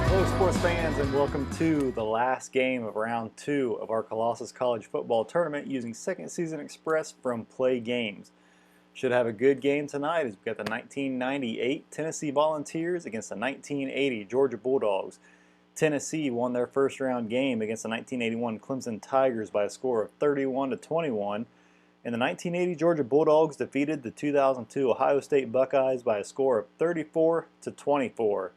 Hello sports fans, and welcome to the last game of round 2 of our Colossus College football tournament using Second Season Express from Plaay Games. Should have a good game tonight as we've got the 1998 Tennessee Volunteers against the 1980 Georgia Bulldogs. Tennessee won their first round game against the 1981 Clemson Tigers by a score of 31-21. And the 1980 Georgia Bulldogs defeated the 2002 Ohio State Buckeyes by a score of 34-24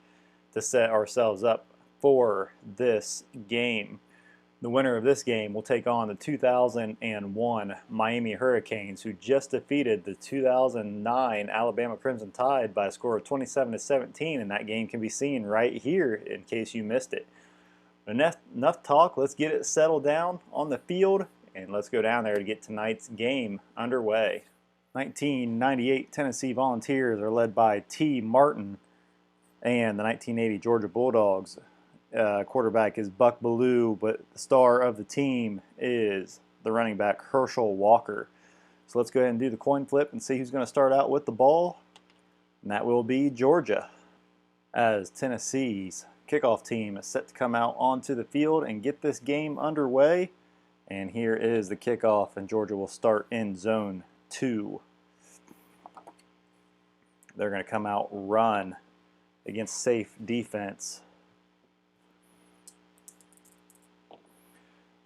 to set ourselves up for this game. The winner of this game will take on the 2001 Miami Hurricanes, who just defeated the 2009 Alabama Crimson Tide by a score of 27-17, and that game can be seen right here in case you missed it. Enough talk, let's get it settled down on the field, and let's go down there to get tonight's game underway. 1998 Tennessee Volunteers are led by T. Martin, and the 1980 Georgia Bulldogs quarterback is Buck Bellew, but the star of the team is the running back Herschel Walker. So let's go ahead and do the coin flip and see who's going to start out with the ball. And that will be Georgia, as Tennessee's kickoff team is set to come out onto the field and get this game underway. And here is the kickoff, and Georgia will start in zone 2. They're going to come out run against safe defense.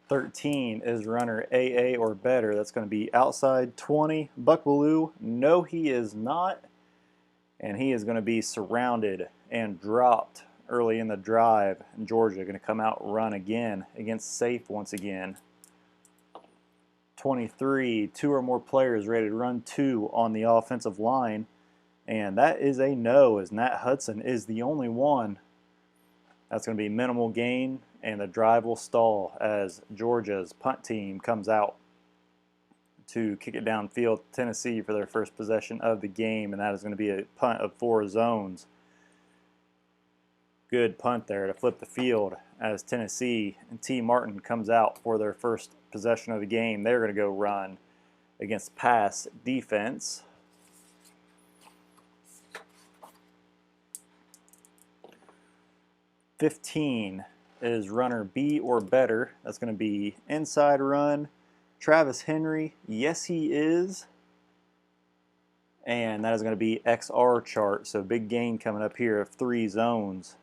13 is runner AA or better. That's going to be outside 20. Buck Bellew, no he is not. And he is going to be surrounded and dropped early in the drive. And Georgia going to come out run again against safe once again. 23, 2 or more players ready to run 2 on the offensive line. And that is a no, as Nat Hudson is the only one. That's going to be minimal gain, and the drive will stall as Georgia's punt team comes out to kick it downfield to Tennessee for their first possession of the game, and that is going to be a punt of 4 zones. Good punt there to flip the field as Tennessee and T. Martin comes out for their first possession of the game. They're going to go run against pass defense. 15 is runner B or better. That's going to be inside run. Travis Henry, yes he is. And that is going to be XR chart. So big gain coming up here of 3 zones.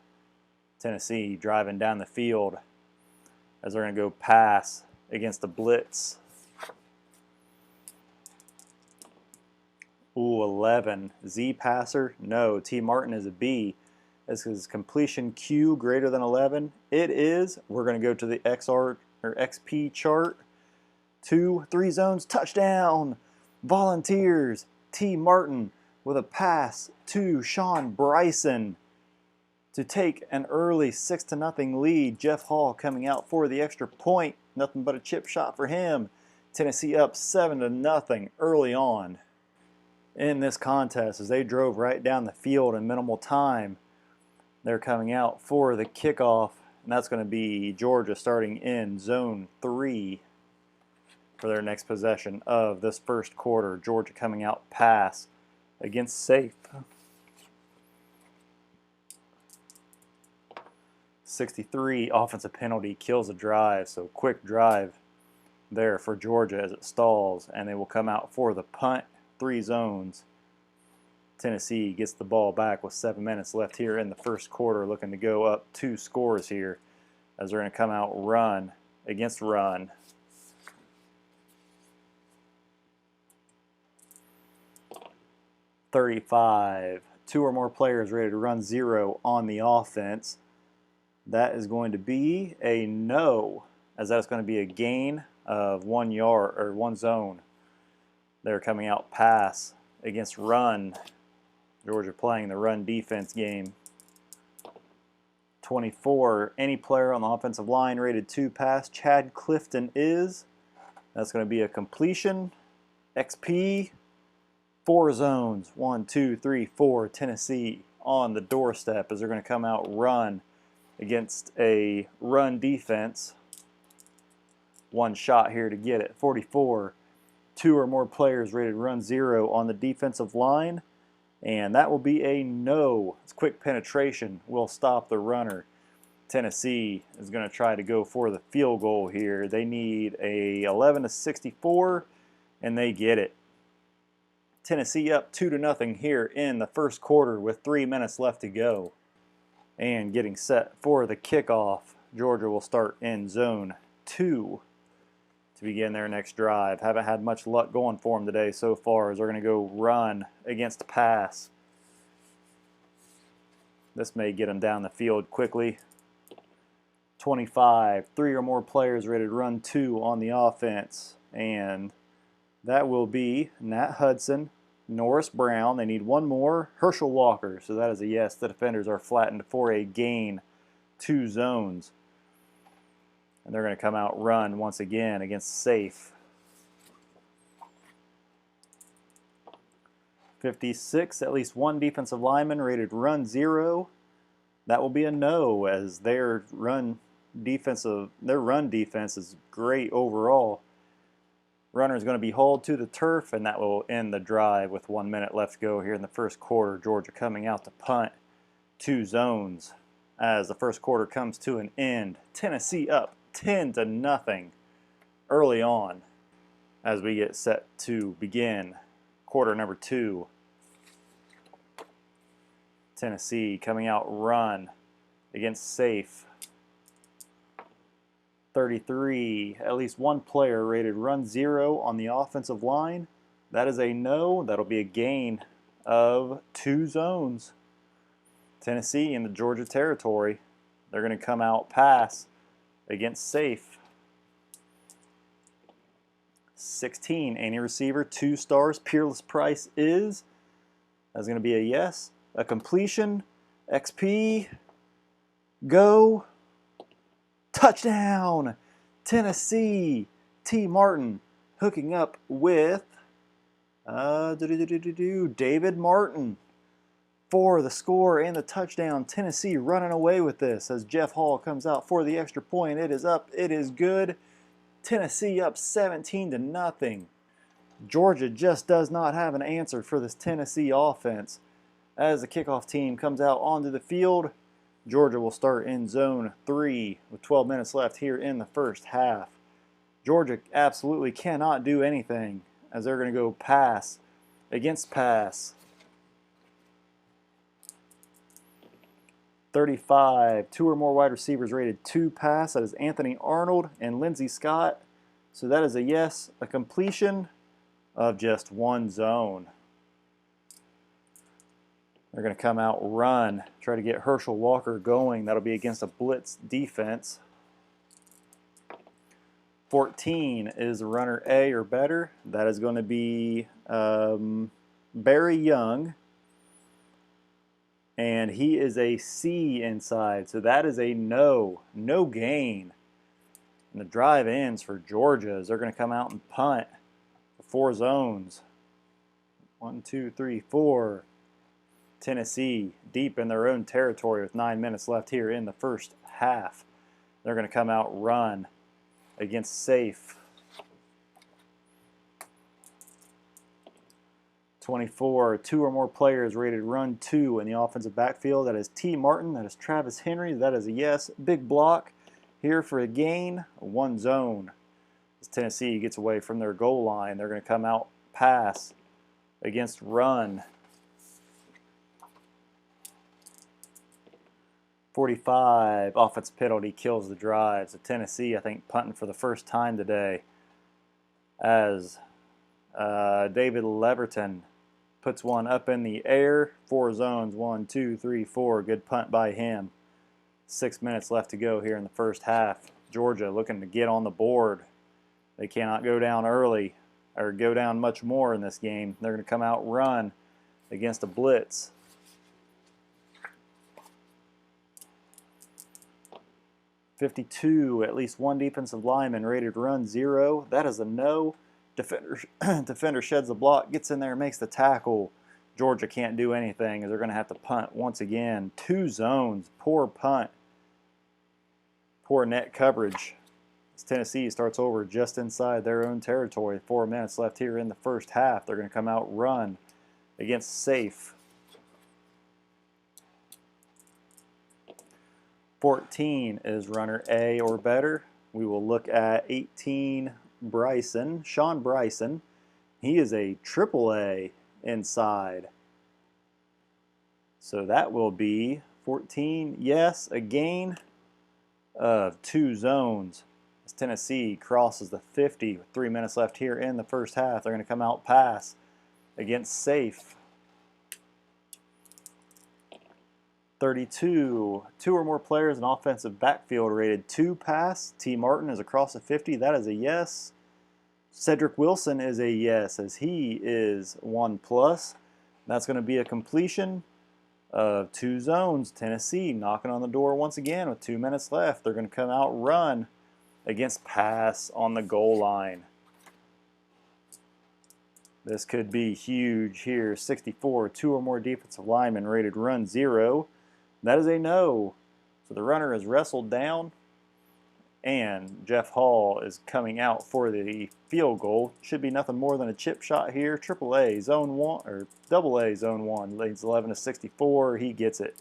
Tennessee driving down the field as they're going to go pass against the blitz. Ooh, 11. Z passer? No. T. Martin is a B. This is completion Q greater than 11. It is. We're going to go to the XR or XP chart. 2, 3 zones, touchdown. Volunteers. T. Martin with a pass to Sean Bryson to take an early 6-0 lead. Jeff Hall coming out for the extra point. Nothing but a chip shot for him. Tennessee up 7-0 early on in this contest as they drove right down the field in minimal time. They're coming out for the kickoff, and that's going to be Georgia starting in zone 3 for their next possession of this first quarter. Georgia coming out pass against safe. 63 offensive penalty kills a drive, so quick drive there for Georgia as it stalls, and they will come out for the punt. 3 zones. Tennessee gets the ball back with 7 minutes left here in the first quarter, looking to go up 2 scores here as they're going to come out run against run. 35. 2 or more players ready to run 0 on the offense. That is going to be a no, as that's going to be a gain of 1 yard or 1 zone. They're coming out pass against run. Georgia playing the run defense game. 24, any player on the offensive line rated 2 pass. Chad Clifton is. That's going to be a completion. XP, 4 zones. 1, 2, 3, 4. Tennessee on the doorstep as they're going to come out run against a run defense. 1 shot here to get it. 44. 2 or more players rated run 0 on the defensive line, and that will be a no. It's quick penetration will stop the runner. Tennessee is going to try to go for the field goal here. They need a 11-64, and they get it. Tennessee up 2-0 here in the first quarter with 3 minutes left to go. And getting set for the kickoff, Georgia will start in zone 2 to begin their next drive. Haven't had much luck going for them today so far, as they're going to go run against pass. This may get them down the field quickly. 25, 3 or more players rated run 2 on the offense, and that will be Nat Hudson, Norris Brown. They need one more, Herschel Walker. So that is a yes. The defenders are flattened for a gain, 2 zones. And they're going to come out run once again against safe. 56, at least one defensive lineman rated run 0. That will be a no, as their run defense is great overall. Runner is going to be hauled to the turf, and that will end the drive with 1 minute left to go here in the first quarter. Georgia coming out to punt, 2 zones as the first quarter comes to an end. Tennessee up 10-0 early on as we get set to begin quarter number 2. Tennessee coming out run against safe. 33, at least one player rated run 0 on the offensive line. That is a no. That'll be a gain of 2 zones. Tennessee in the Georgia territory. They're going to come out pass against safe. 16, any receiver, 2 stars. Peerless Price is. That's going to be a yes. A completion. XP. Go. Touchdown! Tennessee. T. Martin hooking up with David Martin for the score and the touchdown. Tennessee running away with this as Jeff Hall comes out for the extra point. It is up. It is good. Tennessee up 17-0. Georgia just does not have an answer for this Tennessee offense. As the kickoff team comes out onto the field, Georgia will start in zone 3 with 12 minutes left here in the first half. Georgia absolutely cannot do anything as they're going to go pass against pass. 35, 2 or more wide receivers rated 2 pass. That is Anthony Arnold and Lindsey Scott. So that is a yes, a completion of just 1 zone. They're going to come out run, try to get Herschel Walker going. That'll be against a blitz defense. 14 is runner A or better. That is going to be Barry Young. And he is a C inside. So that is a no. No gain. And the drive ends for Georgia as they're going to come out and punt for 4 zones. 1, 2, 3, 4. Tennessee deep in their own territory with 9 minutes left here in the first half. They're going to come out run against safe. 24, 2 or more players rated run 2 in the offensive backfield. That is T. Martin. That is Travis Henry. That is a yes. Big block here for a gain. 1 zone. As Tennessee gets away from their goal line, they're going to come out pass against run. 45, offense penalty kills the drive. So Tennessee, I think, punting for the first time today as David Leverton puts one up in the air. 4 zones, 1, 2, 3, 4. Good punt by him. 6 minutes left to go here in the first half. Georgia looking to get on the board. They cannot go down early or go down much more in this game. They're going to come out run against a blitz. 52, at least one defensive lineman rated run 0. That is a no. Defender sheds the block, gets in there, makes the tackle. Georgia can't do anything as they're going to have to punt once again. 2 zones, poor punt, poor net coverage. As Tennessee starts over just inside their own territory. 4 minutes left here in the first half. They're going to come out run against safe. 14 is runner A or better. We will look at 18, Bryson, Sean Bryson. He is a triple A inside. So that will be 14, yes, a gain of 2 zones. As Tennessee crosses the 50 with 3 minutes left here in the first half. They're going to come out pass against safe. 32, 2 or more players in offensive backfield rated 2 pass. T. Martin is across the 50. That is a yes. Cedric Wilson is a yes, as he is 1+. That's going to be a completion of 2 zones. Tennessee knocking on the door once again with 2 minutes left. They're going to come out run against pass on the goal line. This could be huge here. 64, 2 or more defensive linemen rated run 0. That is a no. So the runner is wrestled down, and Jeff Hall is coming out for the field goal. Should be nothing more than a chip shot here. Triple A zone 1 or double A zone 1 leads 11-64. He gets it.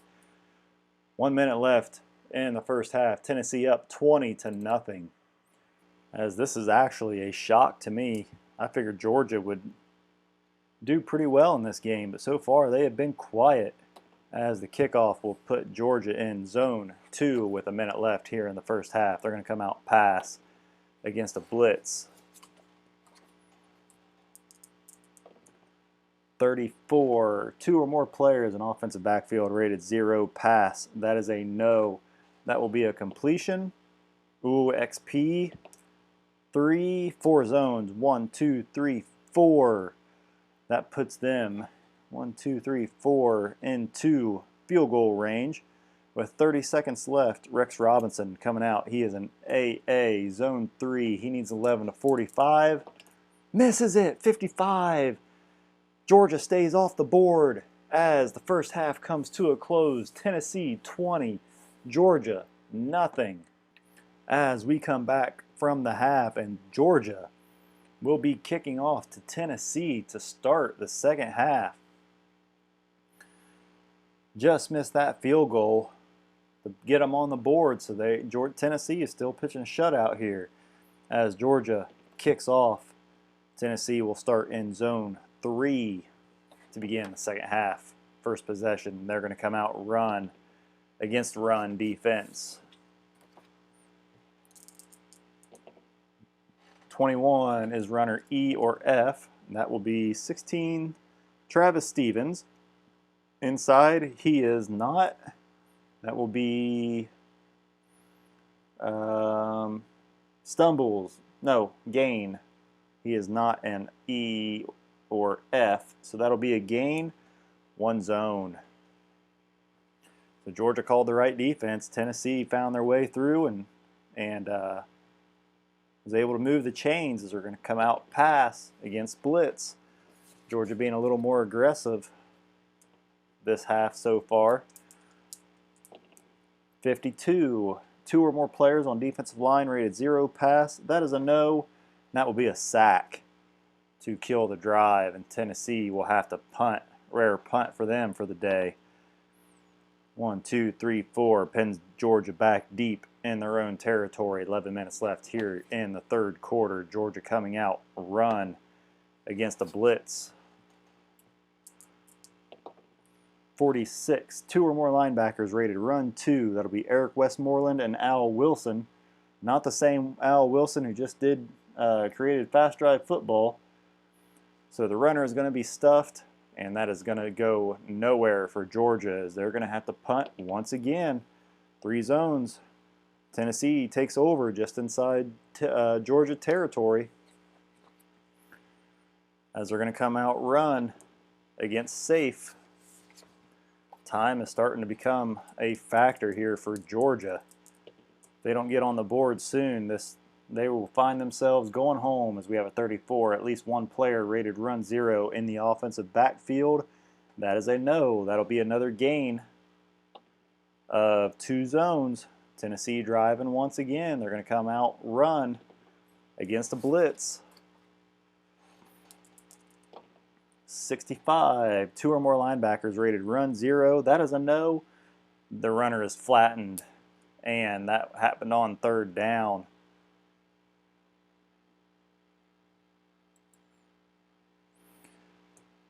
1 minute left in the first half. Tennessee up 20-0. As this is actually a shock to me. I figured Georgia would do pretty well in this game, but so far they have been quiet. As the kickoff will put Georgia in zone 2 with a minute left here in the first half. They're going to come out pass against a blitz. 34, 2 or more players in offensive backfield rated 0 pass. That is a no. That will be a completion. Ooh, XP. 4 zones. 1, 2, 3, 4. That puts them 1, 2, 3, 4 into field goal range. With 30 seconds left, Rex Robinson coming out. He is an AA, zone 3. He needs 11-45. Misses it, 55. Georgia stays off the board as the first half comes to a close. Tennessee 20, Georgia nothing. As we come back from the half, and Georgia will be kicking off to Tennessee to start the second half. Just missed that field goal to get them on the board, so Tennessee is still pitching a shutout here. As Georgia kicks off, Tennessee will start in zone 3 to begin the second half. First possession, they're going to come out run against run defense. 21 is runner E or F, and that will be 16, Travis Stevens. Inside, he is not. That will be Stumbles. No, Gain. He is not an E or F, so that'll be a gain, 1 zone. So Georgia called the right defense. Tennessee found their way through and was able to move the chains as they're going to come out pass against blitz. Georgia being a little more aggressive this half so far. 52, 2 or more players on defensive line rated 0 pass. That is a no. That will be a sack to kill the drive, and Tennessee will have to punt. Rare punt for them for the day. 1, 2, 3, 4 pins Georgia back deep in their own territory. 11 minutes left here in the third quarter. Georgia coming out run against a blitz. 46, 2 or more linebackers rated run 2. That'll be Eric Westmoreland and Al Wilson. Not the same Al Wilson who just created fast drive football. So the runner is going to be stuffed, and that is going to go nowhere for Georgia as they're going to have to punt once again. 3 zones. Tennessee takes over just inside Georgia territory as they're going to come out run against safe. Time is starting to become a factor here for Georgia. If they don't get on the board soon, they will find themselves going home as we have a 34. At least 1 player rated run 0 in the offensive backfield. That is a no. That'll be another gain of 2 zones. Tennessee driving once again. They're going to come out run against a blitz. 65. 2 or more linebackers rated run 0. That is a no. The runner is flattened, and that happened on 3rd down.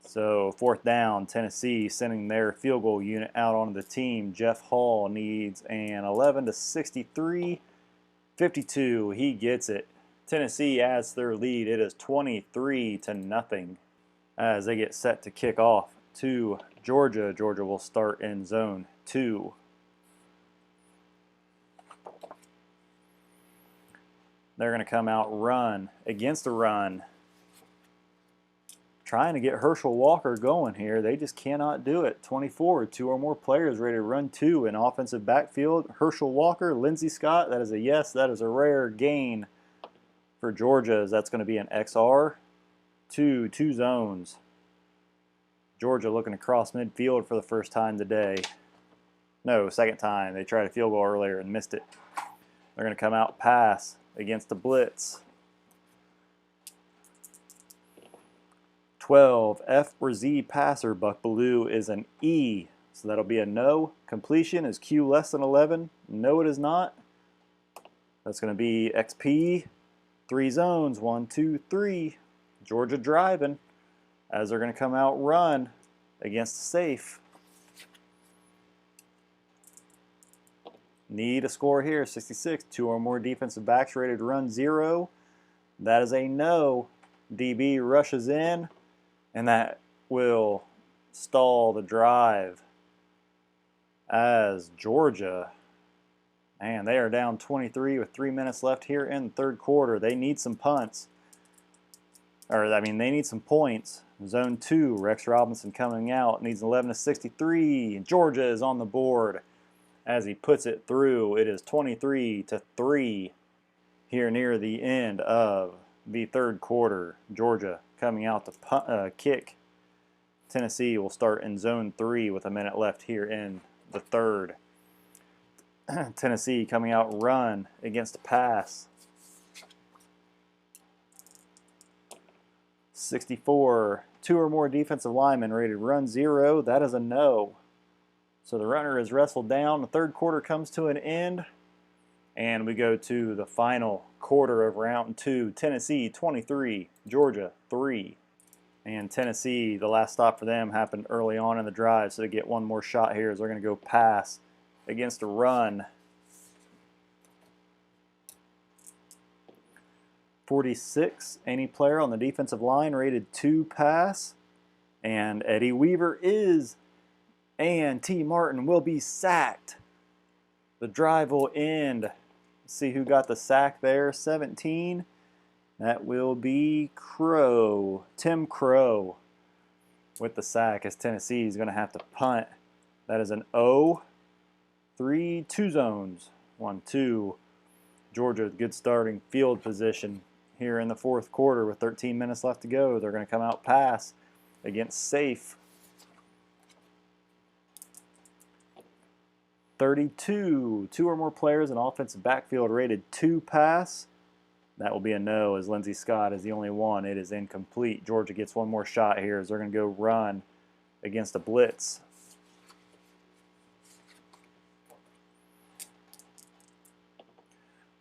So 4th down, Tennessee sending their field goal unit out onto the team. Jeff Hall needs an 11-63, 52. He gets it. Tennessee adds their lead. It is 23-0 as they get set to kick off to Georgia. Georgia will start in zone 2. They're going to come out run against a run. Trying to get Herschel Walker going here. They just cannot do it. 24, 2 or more players ready to run 2 in offensive backfield. Herschel Walker, Lindsey Scott, that is a yes. That is a rare gain for Georgia. That's going to be an XR. 2 zones. Georgia looking across midfield for the first time today. No, second time. They tried a field goal earlier and missed it. They're going to come out pass against the blitz. 12, F or Z passer, Buck Bellew is an E, so that'll be a no. Completion is Q less than 11. No, it is not. That's going to be XP. 3 zones, 1, 2, 3. Georgia driving as they're going to come out run against the safe. Need a score here, 66. 2 or more defensive backs rated run 0. That is a no. DB rushes in, and that will stall the drive as Georgia, man, they are down 23 with 3 minutes left here in the 3rd quarter. They need some punts. They need some points. Zone 2, Rex Robinson coming out, needs 11-63. Georgia is on the board as he puts it through. It is 23-3 here near the end of the 3rd quarter. Georgia coming out to kick. Tennessee will start in zone 3 with a minute left here in the 3rd. Tennessee coming out run against a pass. 64. 2 or more defensive linemen rated run 0. That is a no. So the runner is wrestled down. The 3rd quarter comes to an end. And we go to the final quarter of round 2. Tennessee 23, Georgia 3. And Tennessee, the last stop for them happened early on in the drive, so they get one more shot here as they're going to go pass against a run. 46, any player on the defensive line rated 2 pass. And Eddie Weaver is, and T. Martin will be sacked. The drive will end. See who got the sack there, 17. That will be Crow, Tim Crow with the sack as Tennessee is going to have to punt. That is an O. 3, 2 zones, 1, 2. Georgia, good starting field position here in the 4th quarter with 13 minutes left to go. They're going to come out pass against safe. 32, 2 or more players in offensive backfield rated 2 pass. That will be a no as Lindsey Scott is the only one. It is incomplete. Georgia gets one more shot here as they're going to go run against a blitz.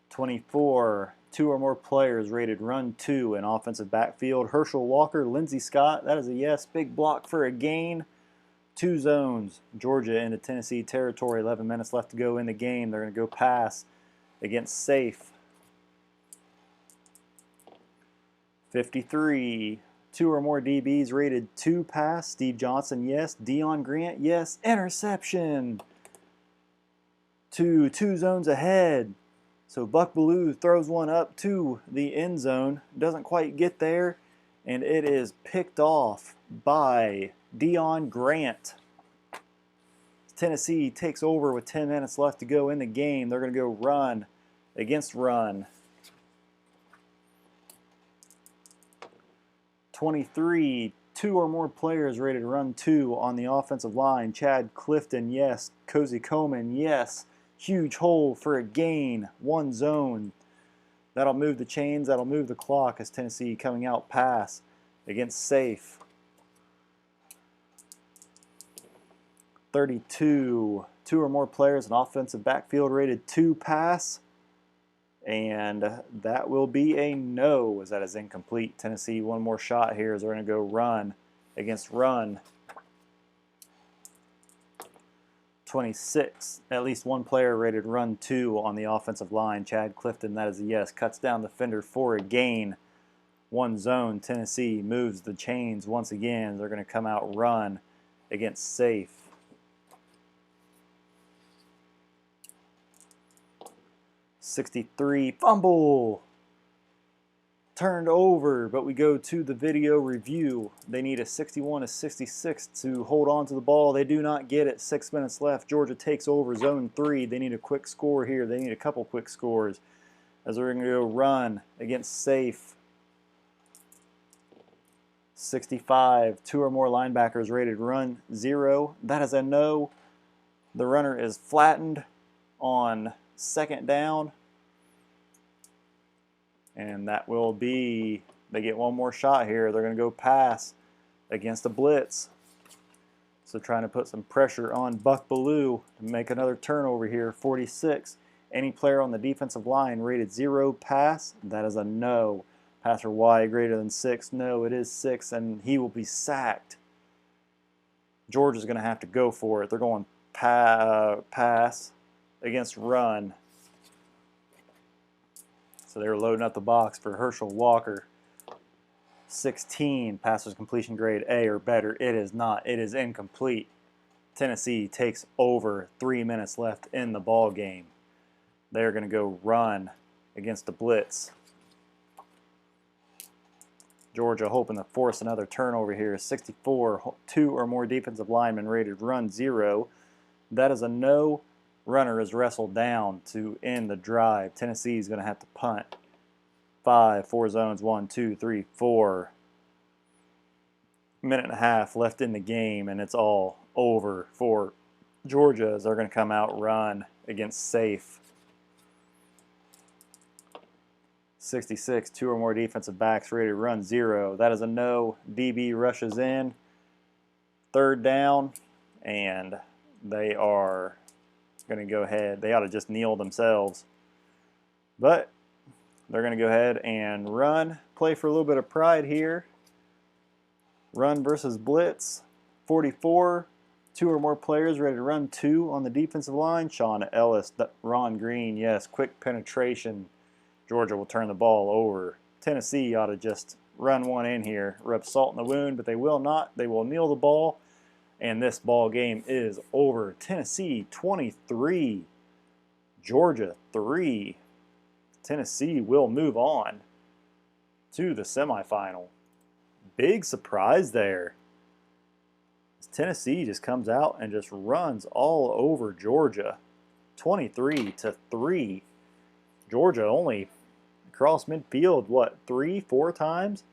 24, 2 or more players rated run 2 in offensive backfield. Herschel Walker, Lindsey Scott, that is a yes. Big block for a gain. 2 zones. Georgia into Tennessee territory. 11 minutes left to go in the game. They're going to go pass against safe. 53. 2 or more DBs rated 2 pass. Steve Johnson, yes. Deion Grant, yes. Interception. 2 zones ahead. So Buck Bellew throws one up to the end zone. Doesn't quite get there. And it is picked off by Deion Grant. Tennessee takes over with 10 minutes left to go in the game. They're going to go run against run. 23, 2 or more players rated run 2 on the offensive line. Chad Clifton, yes. Cozy Coleman, yes. Huge hole for a gain. One zone. That'll move the chains. That'll move the clock as Tennessee coming out pass against safe. 32. 2 or more players in offensive backfield rated 2 pass. And that will be a no, as that is incomplete. Tennessee, one more shot here as they're going to go run against run. 26. At least one player rated run 2 on the offensive line. Chad Clifton, that is a yes. Cuts down the defender for a gain. One zone. Tennessee moves the chains once again. They're going to come out run against safe. 63. Fumble. Turned over, but we go to the video review. They need a 61 to 66 to hold on to the ball. They do not get it. 6 minutes left. Georgia takes over zone 3. They need a quick score here. They need a couple quick scores as they're going to go run against safe. 65. 2 or more linebackers rated run 0. That is a no. The runner is flattened on second down. And that will be, they get one more shot here. They're going to go pass against a blitz. So trying to put some pressure on Buck Ballou to make another turnover here. 46. Any player on the defensive line rated 0 pass. That is a no. Passer Y greater than 6. No, it is 6, and he will be sacked. Georgia's going to have to go for it. They're going pass against run. So they were loading up the box for Herschel Walker. 16, passer's completion grade A or better. It is not. It is incomplete. Tennessee takes over. 3 minutes left in the ball game. They're going to go run against the blitz. Georgia hoping to force another turnover here. 64, 2 or more defensive linemen rated run 0. That is a no. Runner is wrestled down to end the drive. Tennessee is going to have to punt. 5, 4 zones, 1, 2, 3, 4. Minute and a half left in the game, and it's all over for Georgia as they're going to come out run against safe. 66, 2 or more defensive backs rated run 0. That is a no. DB rushes in. Third down, and they are going to go ahead. They ought to just kneel themselves. But they're going to go ahead and run. Play for a little bit of pride here. Run versus blitz. 44. 2 or more players ready to run 2 on the defensive line. Sean Ellis, Ron Green, yes, quick penetration. Georgia will turn the ball over. Tennessee ought to just run one in here, rub salt in the wound, but they will not. They will kneel the ball, and this ball game is over. Tennessee 23, Georgia 3. Tennessee will move on to the semifinal. Big surprise there. Tennessee just comes out and just runs all over Georgia. 23-3. Georgia only across midfield, what, 3-4 times?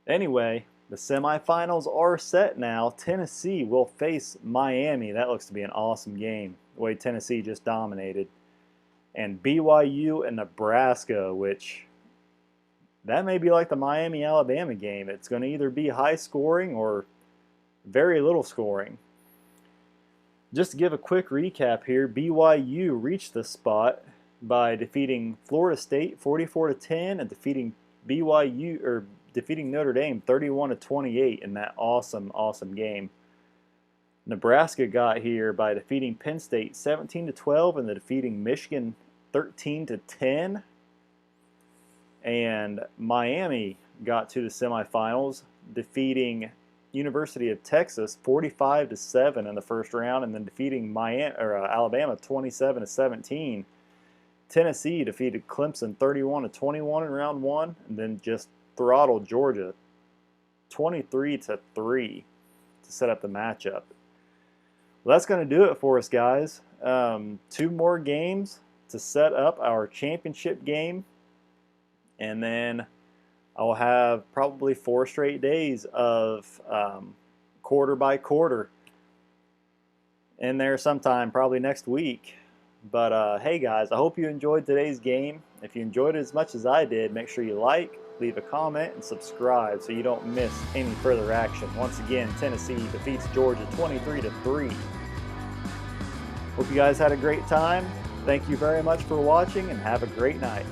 Anyway, the semifinals are set now. Tennessee will face Miami. That looks to be an awesome game, the way Tennessee just dominated. And BYU and Nebraska, which that may be like the Miami-Alabama game. It's going to either be high scoring or very little scoring. Just to give a quick recap here, BYU reached the spot by defeating Florida State 44-10 and defeating defeating Notre Dame 31-28 in that awesome game. Nebraska got here by defeating Penn State 17-12 and defeating Michigan 13-10. And Miami got to the semifinals, defeating University of Texas 45-7 in the first round, and then defeating Alabama 27-17. Tennessee defeated Clemson 31-21 in round 1, and then just throttled Georgia 23-3 to set up the matchup. Well, that's going to do it for us, guys. 2 more games to set up our championship game, and then I'll have probably 4 straight days of quarter by quarter in there sometime, probably next week. But hey guys, I hope you enjoyed today's game. If you enjoyed it as much as I did, make sure you like, leave a comment, and subscribe so you don't miss any further action. Once again, Tennessee defeats Georgia 23-3. Hope you guys had a great time. Thank you very much for watching and have a great night.